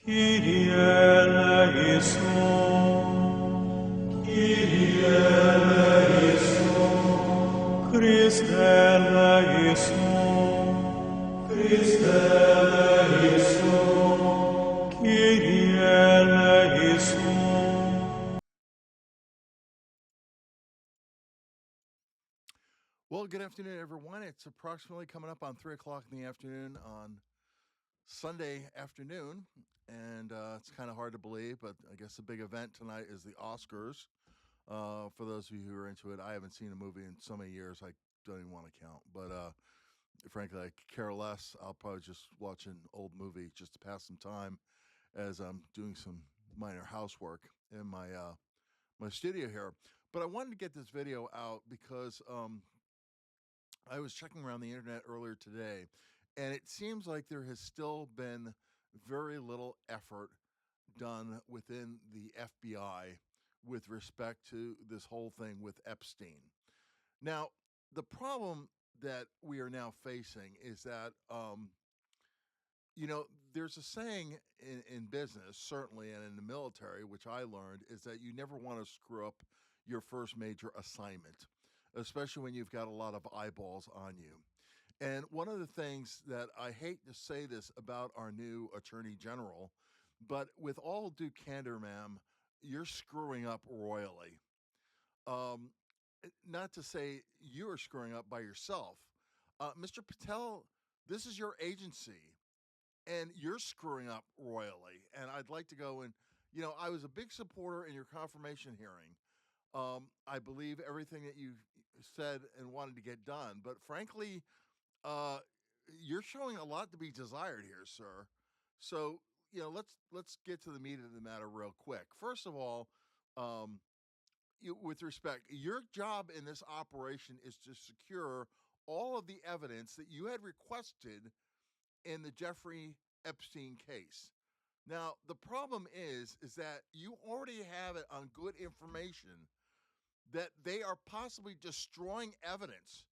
Kyrie eleison, Kyrie eleison, Christe eleison, Christe eleison, Kyrie eleison. Well, good afternoon, everyone. It's approximately coming up on 3 o'clock in the afternoon on Sunday afternoon, and it's kind of hard to believe, but I guess the big event tonight is the Oscars. For those of you who are into it, I haven't seen a movie in so many years I don't even want to count. But frankly, I care less. I'll probably just watch an old movie just to pass some time as I'm doing some minor housework in my my studio here. But I wanted to get this video out because I was checking around the internet earlier today, and it seems like there has still been very little effort done within the FBI with respect to this whole thing with Epstein. Now, the problem that we are now facing is that, there's a saying in business, certainly, and in the military, which I learned, is that you never want to screw up your first major assignment, especially when you've got a lot of eyeballs on you. And one of the things that I hate to say this about our new Attorney General, but with all due candor, ma'am, you're screwing up royally. Not to say you're screwing up by yourself. Mr. Patel, this is your agency, and you're screwing up royally. And I'd like to go and, I was a big supporter in your confirmation hearing. I believe everything that you said and wanted to get done, but frankly, you're showing a lot to be desired here, sir. So, let's get to the meat of the matter real quick. First of all, with respect, your job in this operation is to secure all of the evidence that you had requested in the Jeffrey Epstein case. Now, the problem is that you already have it on good information that they are possibly destroying evidence,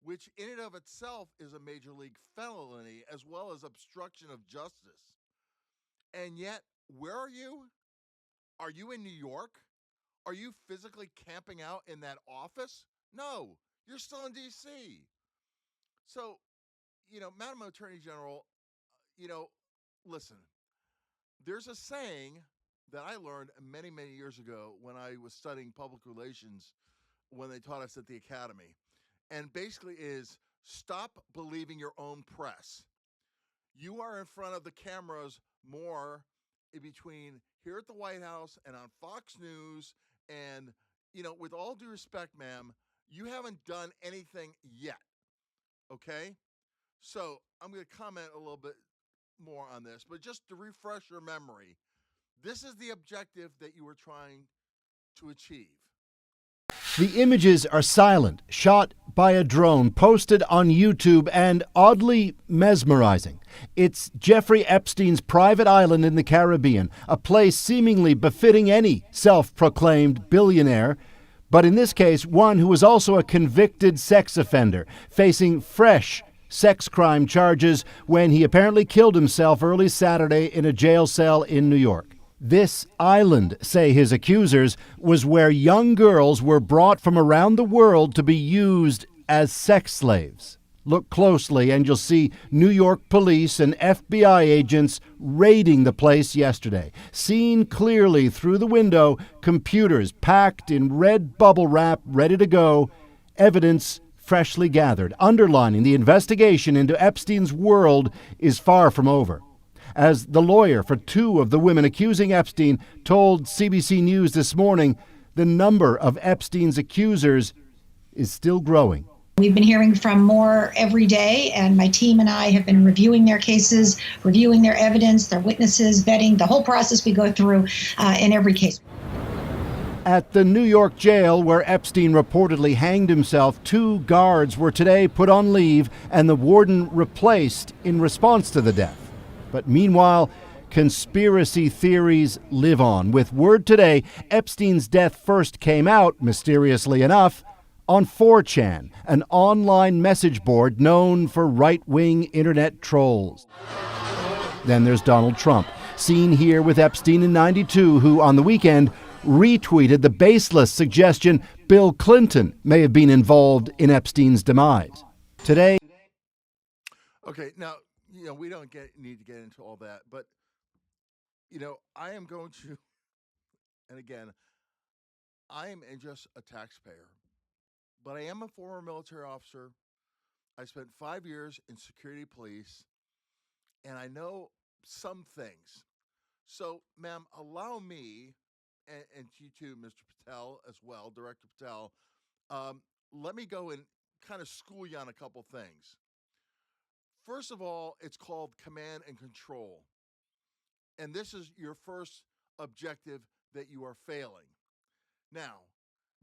which in and of itself is a major league felony, as well as obstruction of justice. And yet, where are you? Are you in New York? Are you physically camping out in that office? No, you're still in D.C. So, Madam Attorney General, listen, there's a saying that I learned many, many years ago when I was studying public relations when they taught us at the academy. And basically is stop believing your own press. You are in front of the cameras more in between here at the White House and on Fox News. And, with all due respect, ma'am, you haven't done anything yet. Okay? So I'm going to comment a little bit more on this, but just to refresh your memory, this is the objective that you were trying to achieve. The images are silent, shot by a drone, posted on YouTube, and oddly mesmerizing. It's Jeffrey Epstein's private island in the Caribbean, a place seemingly befitting any self-proclaimed billionaire, but in this case, one who is also a convicted sex offender, facing fresh sex crime charges when he apparently killed himself early Saturday in a jail cell in New York. This island, say his accusers, was where young girls were brought from around the world to be used as sex slaves. Look closely and you'll see New York police and FBI agents raiding the place yesterday. Seen clearly through the window, computers packed in red bubble wrap, ready to go, evidence freshly gathered, underlining the investigation into Epstein's world is far from over. As the lawyer for two of the women accusing Epstein told CBC News this morning, the number of Epstein's accusers is still growing. We've been hearing from more every day, and my team and I have been reviewing their cases, reviewing their evidence, their witnesses, vetting, the whole process we go through in every case. At the New York jail where Epstein reportedly hanged himself, 2 guards were today put on leave and the warden replaced in response to the death. But meanwhile, conspiracy theories live on. With word today, Epstein's death first came out, mysteriously enough, on 4chan, an online message board known for right-wing internet trolls. Then there's Donald Trump, Seen here with Epstein in '92, who on the weekend retweeted the baseless suggestion Bill Clinton may have been involved in Epstein's demise. Today, Okay, now, we don't need to get into all that, but, I am going to, and again, I am just a taxpayer, but I am a former military officer. I spent 5 years in security police, and I know some things. So, ma'am, allow me, and you too, Mr. Patel, as well, Director Patel, let me go and kind of school you on a couple things. First of all, it's called command and control. And this is your first objective that you are failing. Now,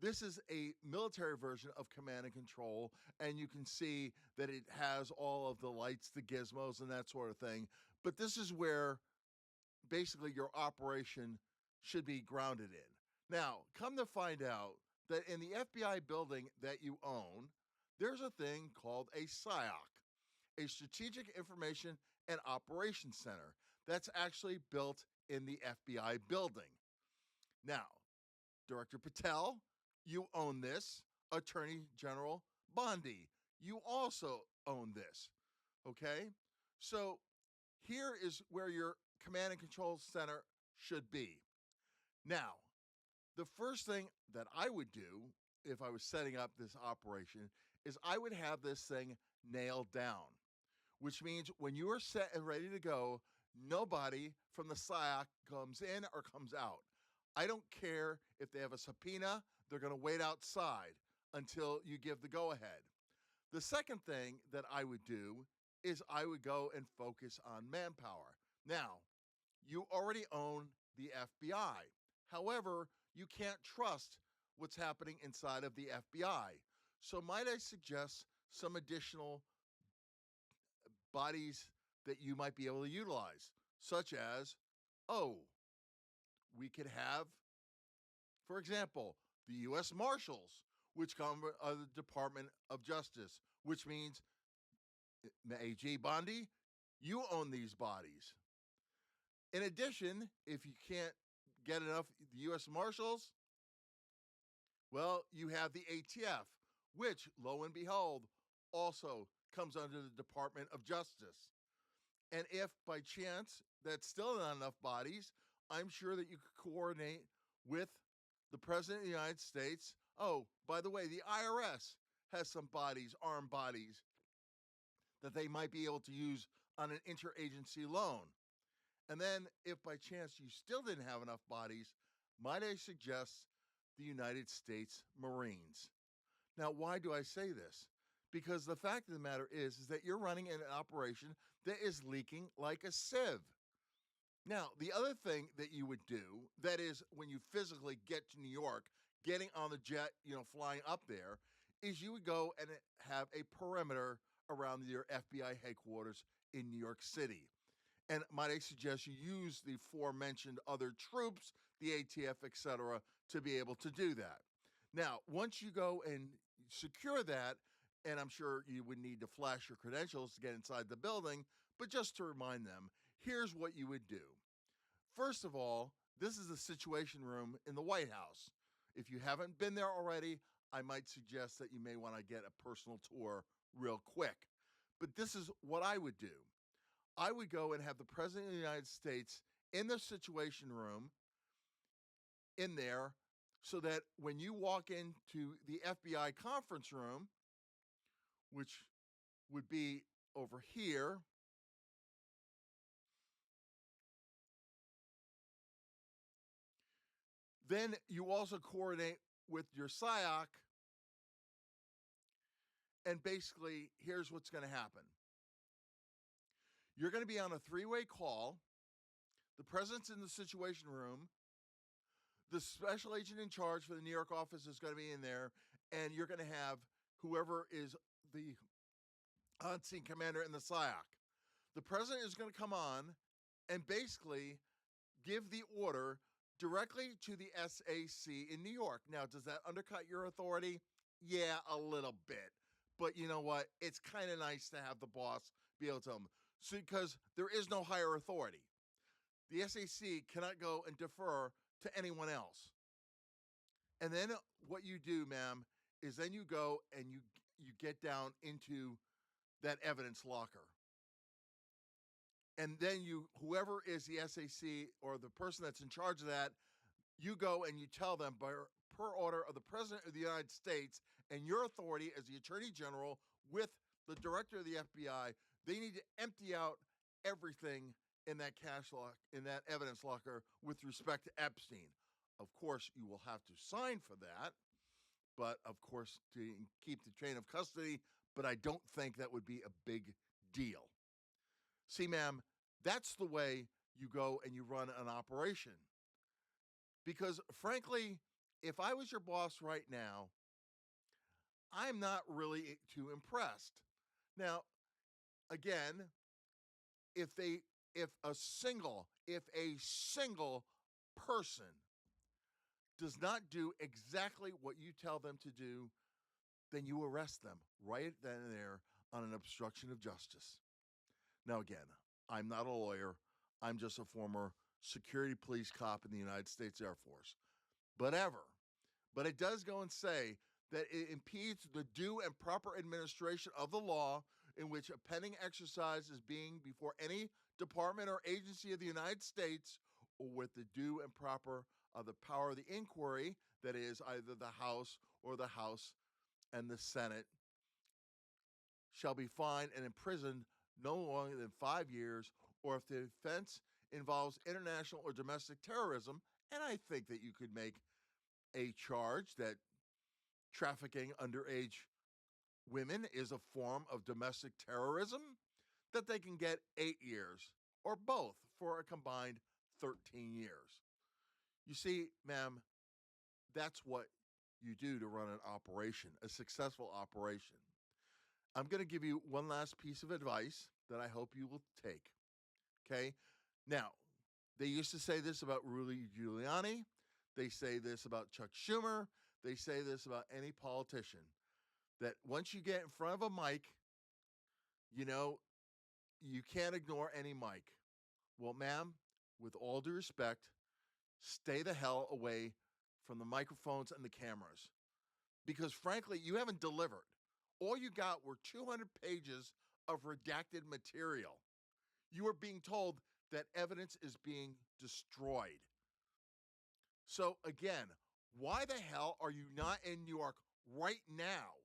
this is a military version of command and control, and you can see that it has all of the lights, the gizmos, and that sort of thing. But this is where basically your operation should be grounded in. Now, come to find out that in the FBI building that you own, there's a thing called a SIOC, a Strategic Information and Operations Center, that's actually built in the FBI building. Now, Director Patel, you own this. Attorney General Bondi, you also own this. Okay? So here is where your command and control center should be. Now, the first thing that I would do if I was setting up this operation is I would have this thing nailed down, which means when you are set and ready to go, nobody from the SIOC comes in or comes out. I don't care if they have a subpoena, they're going to wait outside until you give the go-ahead. The second thing that I would do is I would go and focus on manpower. Now, you already own the FBI. However, you can't trust what's happening inside of the FBI. So might I suggest some additional bodies that you might be able to utilize, such as, we could have, for example, the U.S. Marshals, which come from the Department of Justice, which means, AG Bondi, you own these bodies. In addition, if you can't get enough the U.S. Marshals, well, you have the ATF, which, lo and behold, also comes under the Department of Justice. And if by chance that's still not enough bodies, I'm sure that you could coordinate with the President of the United States. Oh, by the way, the IRS has some bodies, armed bodies, that they might be able to use on an interagency loan. And then, if by chance you still didn't have enough bodies, might I suggest the United States Marines? Now, why do I say this? Because the fact of the matter is that you're running an operation that is leaking like a sieve. Now, the other thing that you would do, that is when you physically get to New York, getting on the jet, flying up there, is you would go and have a perimeter around your FBI headquarters in New York City. And might I suggest you use the aforementioned other troops, the ATF, etc., to be able to do that. Now, once you go and secure that, and I'm sure you would need to flash your credentials to get inside the building, but just to remind them, here's what you would do. First of all, this is the Situation Room in the White House. If you haven't been there already, I might suggest that you may want to get a personal tour real quick. But this is what I would do. I would go and have the President of the United States in the Situation Room in there so that when you walk into the FBI conference room, which would be over here, then you also coordinate with your SIOC, and basically, here's what's going to happen. You're going to be on a three-way call. The president's in the Situation Room. The special agent in charge for the New York office is going to be in there, and you're going to have whoever is the on-scene commander in the SIOC. The president is going to come on and basically give the order directly to the SAC in New York. Now, does that undercut your authority? Yeah, a little bit. But you know what? It's kind of nice to have the boss be able to tell them. So, because there is no higher authority. The SAC cannot go and defer to anyone else. And then what you do, ma'am, is then you go and you get down into that evidence locker. And then whoever is the SAC or the person that's in charge of that, you go and you tell them per order of the President of the United States and your authority as the Attorney General with the Director of the FBI, they need to empty out everything in that cash lock, in that evidence locker with respect to Epstein. Of course, you will have to sign for that, but of course, to keep the chain of custody, but I don't think that would be a big deal. See, ma'am, that's the way you go and you run an operation. Because frankly, if I was your boss right now, I'm not really too impressed. Now, again, if a single person does not do exactly what you tell them to do, then you arrest them right then and there on an obstruction of justice. Now, again, I'm not a lawyer. I'm just a former security police cop in the United States Air Force. But it does go and say that it impedes the due and proper administration of the law in which a pending exercise is being before any department or agency of the United States, or with the due and proper of the power of the inquiry, that is either the House or the House and the Senate, shall be fined and imprisoned no longer than 5 years, or if the offense involves international or domestic terrorism. And I think that you could make a charge that trafficking underage women is a form of domestic terrorism, that they can get 8 years or both for a combined 13 years. You see, ma'am, that's what you do to run an operation, a successful operation. I'm going to give you one last piece of advice that I hope you will take. Okay? Now, they used to say this about Rudy Giuliani. They say this about Chuck Schumer. They say this about any politician, that once you get in front of a mic, you can't ignore any mic. Well, ma'am, with all due respect, stay the hell away from the microphones and the cameras. Because frankly, you haven't delivered. All you got were 200 pages of redacted material. You are being told that evidence is being destroyed. So again, why the hell are you not in New York right now?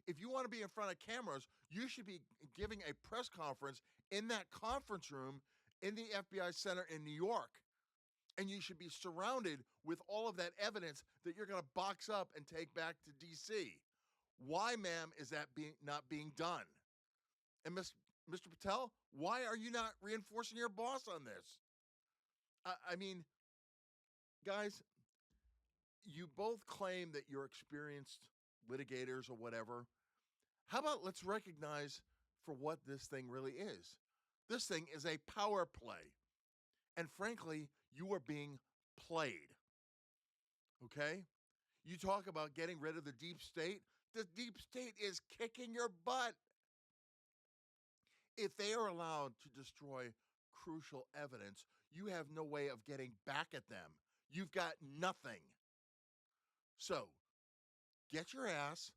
If you want to be in front of cameras, you should be giving a press conference in that conference room in the FBI Center in New York. And you should be surrounded with all of that evidence that you're going to box up and take back to D.C. Why, ma'am, is that not being done? And Mr. Patel, why are you not reinforcing your boss on this? I mean, guys, you both claim that you're experienced litigators or whatever. How about let's recognize for what this thing really is? This thing is a power play. And frankly, you are being played. Okay? You talk about getting rid of the deep state. The deep state is kicking your butt. If they are allowed to destroy crucial evidence, you have no way of getting back at them. You've got nothing. So, get your ass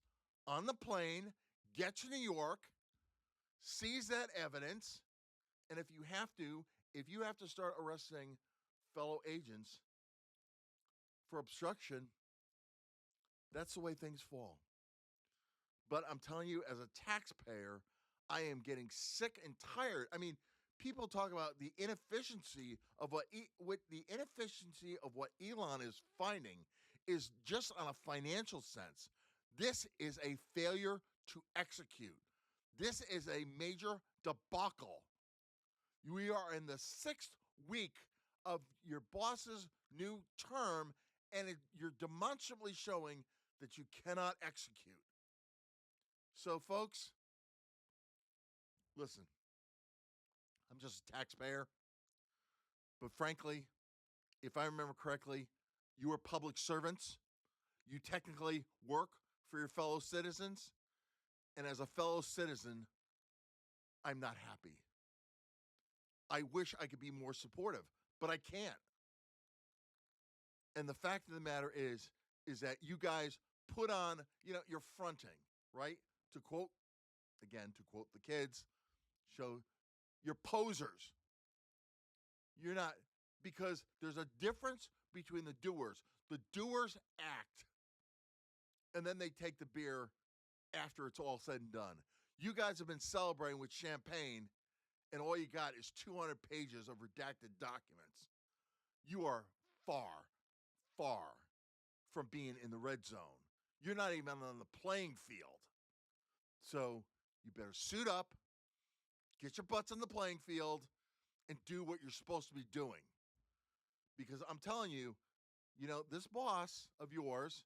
on the plane, get to New York, seize that evidence, and if you have to start arresting fellow agents for obstruction, that's the way things fall. But I'm telling you, as a taxpayer, I am getting sick and tired. I mean, people talk about the inefficiency of what Elon is finding is just on a financial sense. This is a failure to execute. This is a major debacle. We are in the 6th week of your boss's new term, and you're demonstrably showing that you cannot execute. So, folks, listen, I'm just a taxpayer. But frankly, if I remember correctly, you are public servants. You technically work for your fellow citizens. And as a fellow citizen, I'm not happy. I wish I could be more supportive, but I can't. And the fact of the matter is that you guys put on, you're fronting, right? To quote the kids, show you're posers. You're not, because there's a difference between the doers. The doers act, and then they take the beer after it's all said and done. You guys have been celebrating with champagne, and all you got is 200 pages of redacted documents. You are far, far from being in the red zone. You're not even on the playing field. So you better suit up, get your butts on the playing field, and do what you're supposed to be doing. Because I'm telling you, this boss of yours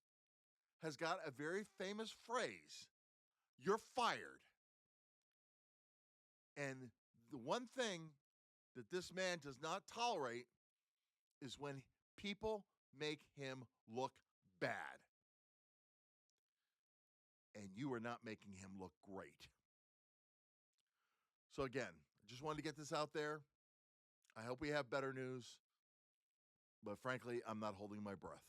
has got a very famous phrase. You're fired. And the one thing that this man does not tolerate is when people make him look bad. And you are not making him look great. So again, I just wanted to get this out there. I hope we have better news. But frankly, I'm not holding my breath.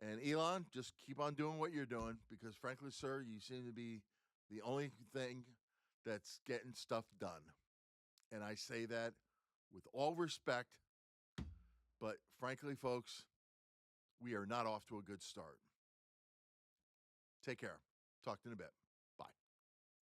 And Elon, just keep on doing what you're doing, because frankly, sir, you seem to be the only thing that's getting stuff done. And I say that with all respect, but frankly, folks, we are not off to a good start. Take care. Talk to you in a bit.